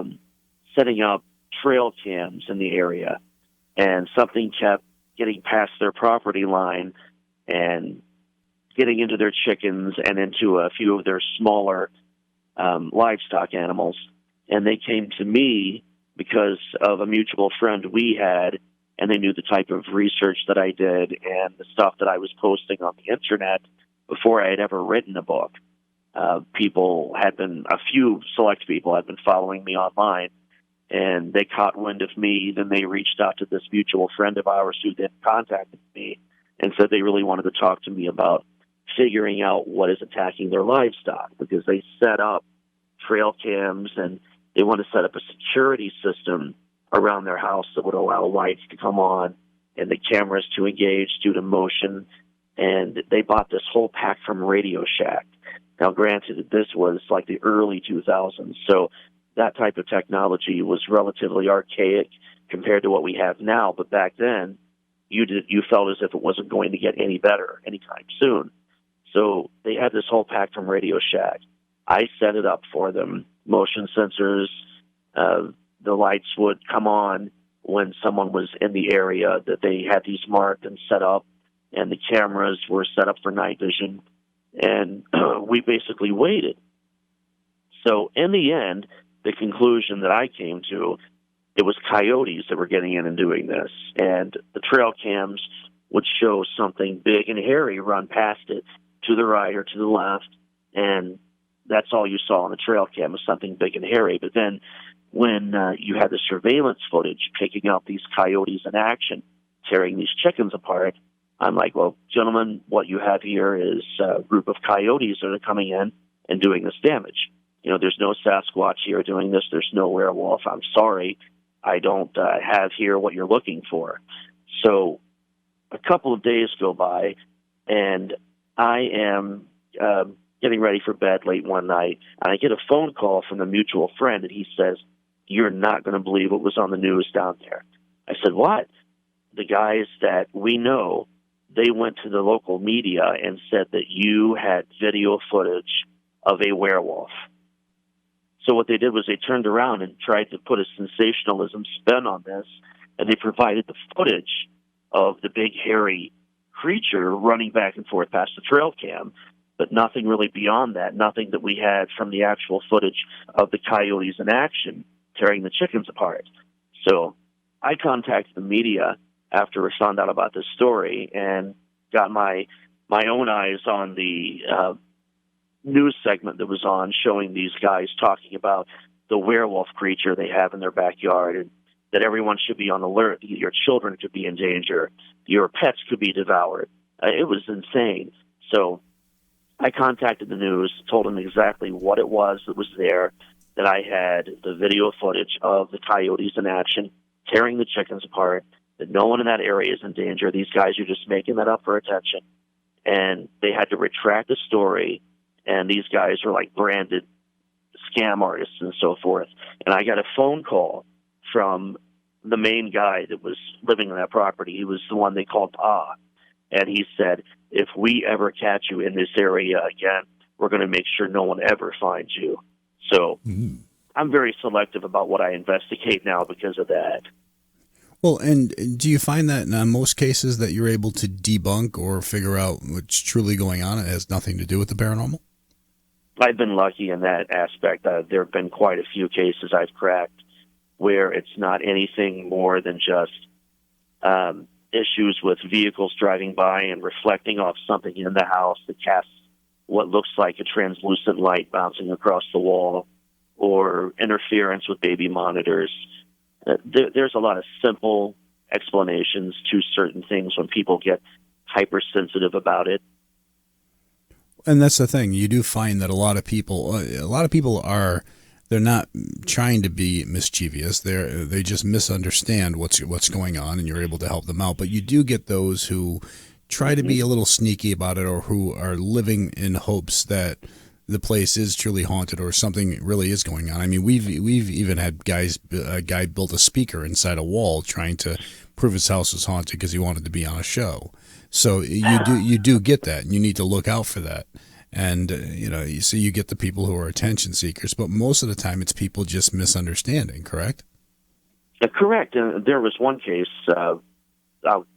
setting up trail cams in the area, and something kept getting past their property line and getting into their chickens and into a few of their smaller livestock animals. And they came to me because of a mutual friend we had, and they knew the type of research that I did and the stuff that I was posting on the internet before I had ever written a book. A few select people had been following me online, and they caught wind of me. Then they reached out to this mutual friend of ours who then contacted me and said they really wanted to talk to me about figuring out what is attacking their livestock, because they set up trail cams and they want to set up a security system around their house that would allow lights to come on and the cameras to engage due to motion. And they bought this whole pack from Radio Shack. Now, granted, this was like the early 2000s, so that type of technology was relatively archaic compared to what we have now. But back then, you felt as if it wasn't going to get any better anytime soon. So they had this whole pack from Radio Shack. I set it up for them. Motion sensors, the lights would come on when someone was in the area, that they had these marked and set up, and the cameras were set up for night vision. And we basically waited. So in the end, the conclusion that I came to, it was coyotes that were getting in and doing this. And the trail cams would show something big and hairy run past it to the right or to the left. And that's all you saw on the trail cam, was something big and hairy. But then when you had the surveillance footage picking up these coyotes in action, tearing these chickens apart, I'm like, well, gentlemen, what you have here is a group of coyotes that are coming in and doing this damage. There's no Sasquatch here doing this. There's no werewolf. I'm sorry. I don't have here what you're looking for. So a couple of days go by, and I am getting ready for bed late one night, and I get a phone call from a mutual friend, and he says, "You're not going to believe what was on the news down there." I said, "What?" The guys that we know, they went to the local media and said that you had video footage of a werewolf. So what they did was they turned around and tried to put a sensationalism spin on this, and they provided the footage of the big hairy creature running back and forth past the trail cam, but nothing really beyond that, nothing that we had from the actual footage of the coyotes in action tearing the chickens apart. So I contacted the media after we found out about this story and got my own eyes on the news segment that was on, showing these guys talking about the werewolf creature they have in their backyard, and that everyone should be on alert. Your children could be in danger. Your pets could be devoured. It was insane. So I contacted the news, told them exactly what it was that was there, that I had the video footage of the coyotes in action, tearing the chickens apart, that no one in that area is in danger. These guys are just making that up for attention. And they had to retract the story, and these guys are like branded scam artists and so forth. And I got a phone call from the main guy that was living on that property. He was the one they called Pa. And he said, "If we ever catch you in this area again, we're going to make sure no one ever finds you." So I'm very selective about what I investigate now because of that. Well, and do you find that in most cases that you're able to debunk or figure out what's truly going on? It has nothing to do with the paranormal? I've been lucky in that aspect. There have been quite a few cases I've cracked where it's not anything more than just issues with vehicles driving by and reflecting off something in the house that casts what looks like a translucent light bouncing across the wall, or interference with baby monitors. There's a lot of simple explanations to certain things when people get hypersensitive about it. And that's the thing. You do find that a lot of people are, they're not trying to be mischievous. They just misunderstand what's going on, and you're able to help them out. But you do get those who try to be a little sneaky about it, or who are living in hopes that the place is truly haunted or something really is going on. I mean, we've even had a guy built a speaker inside a wall trying to prove his house was haunted because he wanted to be on a show. So you do get that, and you need to look out for that. And so you get the people who are attention seekers, but most of the time it's people just misunderstanding. Correct? Correct. There was one case. I'll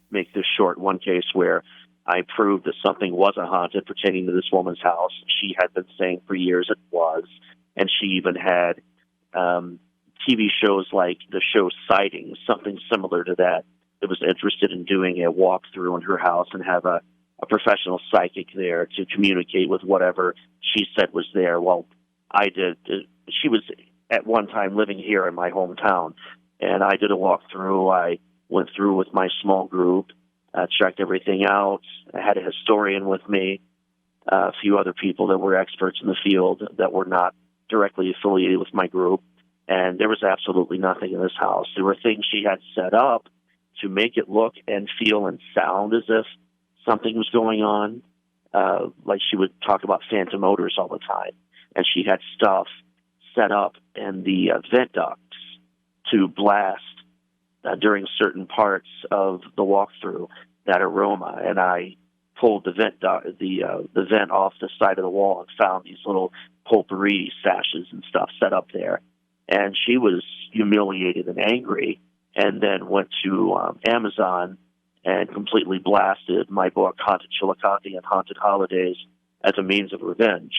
make this short. One case where I proved that something wasn't haunted pertaining to this woman's house. She had been saying for years it was, and she even had TV shows like the show Sightings, something similar to that was interested in doing a walkthrough in her house and have a professional psychic there to communicate with whatever she said was there. Well, I did. She was at one time living here in my hometown, and I did a walkthrough. I went through with my small group, checked everything out. I had a historian with me, a few other people that were experts in the field that were not directly affiliated with my group, and there was absolutely nothing in this house. There were things she had set up to make it look and feel and sound as if something was going on. Like she would talk about phantom odors all the time, and she had stuff set up in the vent ducts to blast during certain parts of the walkthrough that aroma. And I pulled the vent the vent off the side of the wall and found these little potpourri sashes and stuff set up there. And she was humiliated and angry, and then went to Amazon and completely blasted my book, Haunted Chillicothe and Haunted Holidays, as a means of revenge.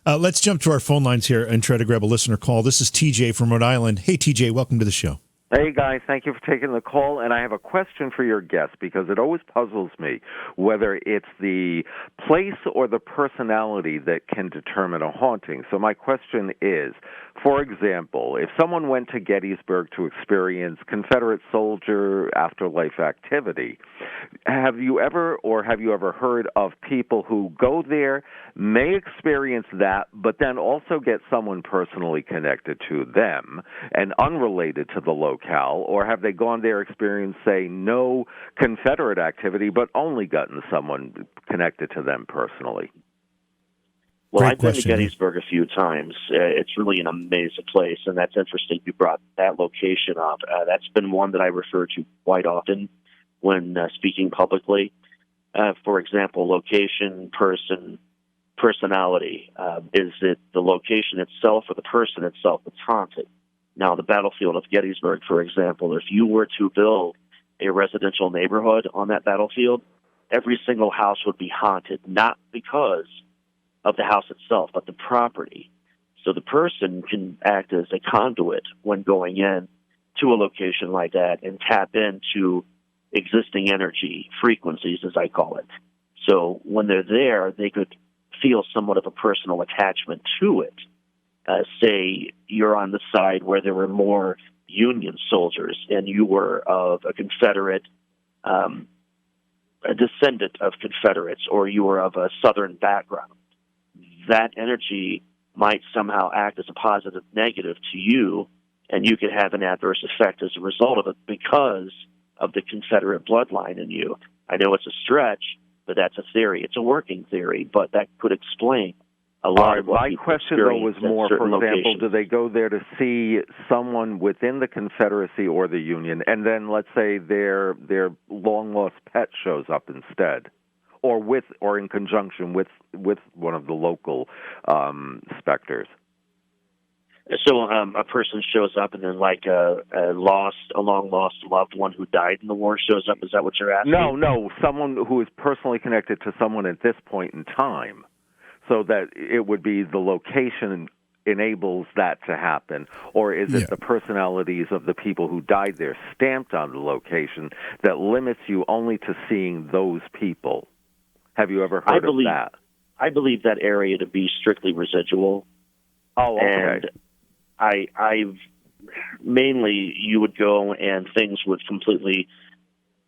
Let's jump to our phone lines here and try to grab a listener call. This is TJ from Rhode Island. Hey, TJ, welcome to the show. Hey, guys, thank you for taking the call, and I have a question for your guest, because it always puzzles me whether it's the place or the personality that can determine a haunting. So my question is, for example, if someone went to Gettysburg to experience Confederate soldier afterlife activity, have you ever heard of people who go there, may experience that, but then also get someone personally connected to them and unrelated to the locale, or have they gone there, experienced, say, no Confederate activity, but only gotten someone connected to them personally? Well, Great I've been question. to Gettysburg a few times. It's really an amazing place, and that's interesting you brought that location up. That's been one that I refer to quite often when speaking publicly. For example, location, person, personality. Is it the location itself or the person itself that's haunted? Now, the battlefield of Gettysburg, for example, if you were to build a residential neighborhood on that battlefield, every single house would be haunted, not because of the house itself, but the property. So the person can act as a conduit when going in to a location like that and tap into existing energy, frequencies, as I call it. So when they're there, they could feel somewhat of a personal attachment to it. Say you're on the side where there were more Union soldiers and you were of a Confederate, a descendant of Confederates, or you were of a Southern background. That energy might somehow act as a positive negative to you, and you could have an adverse effect as a result of it because of the Confederate bloodline in you. I know it's a stretch, but that's a theory. It's a working theory, but that could explain a lot of what my question, though, was more, for example, do they go there to see someone within the Confederacy or the Union, and then let's say their long-lost pet shows up instead? Or in conjunction with one of the local specters. So a person shows up, and then like a long lost loved one who died in the war shows up. Is that what you're asking? No, someone who is personally connected to someone at this point in time, so that it would be the location enables that to happen? Or is it the personalities of the people who died there stamped on the location that limits you only to seeing those people? Have you ever heard of that? I believe that area to be strictly residual. Oh, okay. And I've mainly, you would go and things would completely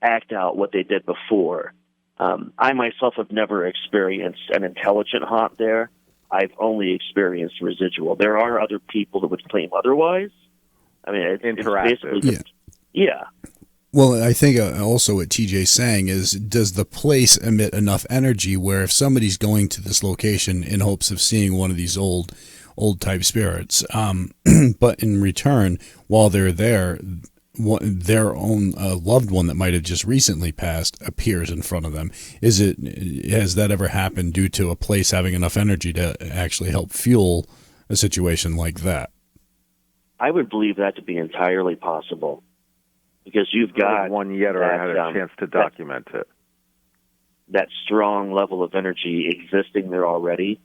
act out what they did before. I myself have never experienced an intelligent haunt there. I've only experienced residual. There are other people that would claim otherwise. I mean, it's basically Well, I think also what TJ's saying is, does the place emit enough energy where if somebody's going to this location in hopes of seeing one of these old type spirits, but in return, while they're there, their own loved one that might have just recently passed appears in front of them. Has that ever happened due to a place having enough energy to actually help fuel a situation like that? I would believe that to be entirely possible, because you've got one yet, or I had a chance to document it. That strong level of energy existing there already.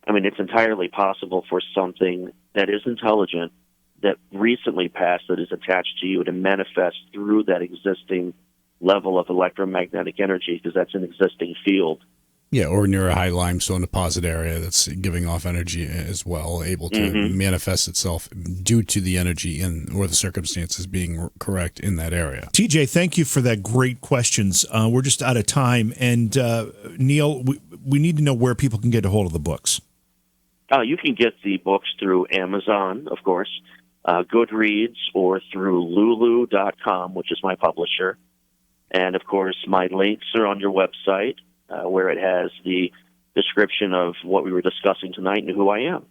I mean, it's entirely possible for something that is intelligent, that recently passed, that is attached to you, to manifest through that existing level of electromagnetic energy, because that's an existing field. Yeah, or near a high limestone deposit area that's giving off energy as well, able to manifest itself due to the energy or the circumstances being correct in that area. TJ, thank you for that great questions. We're just out of time. And Neal, we need to know where people can get a hold of the books. You can get the books through Amazon, of course, Goodreads, or through Lulu.com, which is my publisher. And, of course, my links are on your website, where it has the description of what we were discussing tonight and who I am.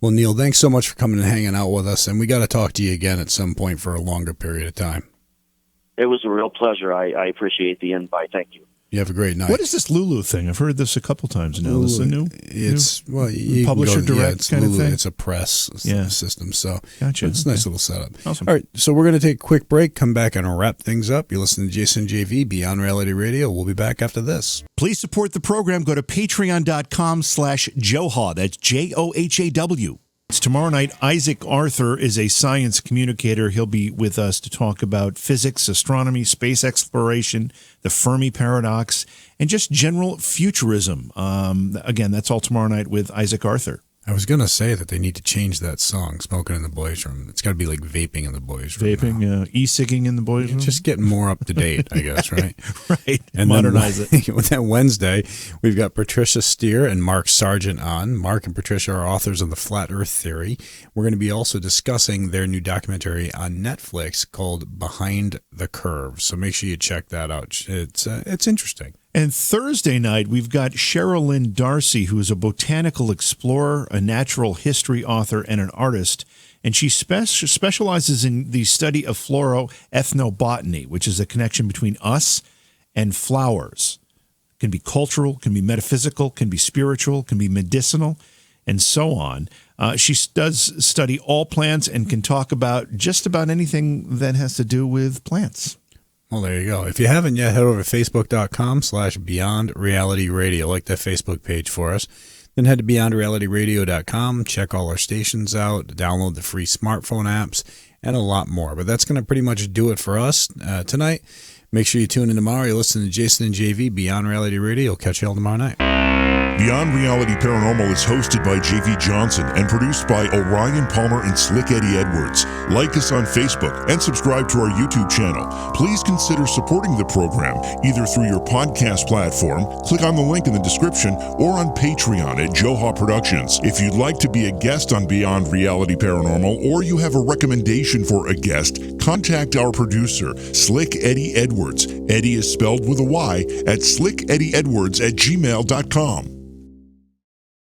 Well, Neal, thanks so much for coming and hanging out with us, and we got to talk to you again at some point for a longer period of time. It was a real pleasure. I appreciate the invite. Thank you. You have a great night. What is this Lulu thing? I've heard this a couple times now. This is a new publisher direct kind of thing? It's a press system, so gotcha. It's a nice little setup. Awesome. All right, so we're going to take a quick break, come back and wrap things up. You're listening to Jason JV, Beyond Reality Radio. We'll be back after this. Please support the program. Go to patreon.com/Johaw. That's JOHAW. It's tomorrow night. Isaac Arthur is a science communicator. He'll be with us to talk about physics, astronomy, space exploration, the Fermi paradox, and just general futurism. Again, that's all tomorrow night with Isaac Arthur. I was going to say that they need to change that song, Smoking in the Boys' Room. It's got to be like vaping in the boys' room. Vaping, e-cigging in the boys' room? Just getting more up to date, I guess, right? Right. And modernize it. Then Wednesday, we've got Patricia Steer and Mark Sargent on. Mark and Patricia are authors of The Flat Earth Theory. We're going to be also discussing their new documentary on Netflix called Behind the Curve. So make sure you check that out. It's interesting. And Thursday night, we've got Sherilyn Darcy, who is a botanical explorer, a natural history author, and an artist. And she specializes in the study of floroethnobotany, which is a connection between us and flowers. It can be cultural, can be metaphysical, can be spiritual, can be medicinal, and so on. She does study all plants and can talk about just about anything that has to do with plants. Well, there you go. If you haven't yet, head over to Facebook.com/Beyond Reality Radio. Like that Facebook page for us. Then head to BeyondRealityRadio.com. Check all our stations out. Download the free smartphone apps and a lot more. But that's going to pretty much do it for us tonight. Make sure you tune in tomorrow. You're listening to Jason and JV, Beyond Reality Radio. Catch you all tomorrow night. Beyond Reality Paranormal is hosted by J.V. Johnson and produced by Orion Palmer and Slick Eddie Edwards. Like us on Facebook and subscribe to our YouTube channel. Please consider supporting the program either through your podcast platform, click on the link in the description, or on Patreon at Johaw Productions. If you'd like to be a guest on Beyond Reality Paranormal, or you have a recommendation for a guest, contact our producer, Slick Eddie Edwards. Eddie is spelled with a Y at slickeddieedwards@gmail.com.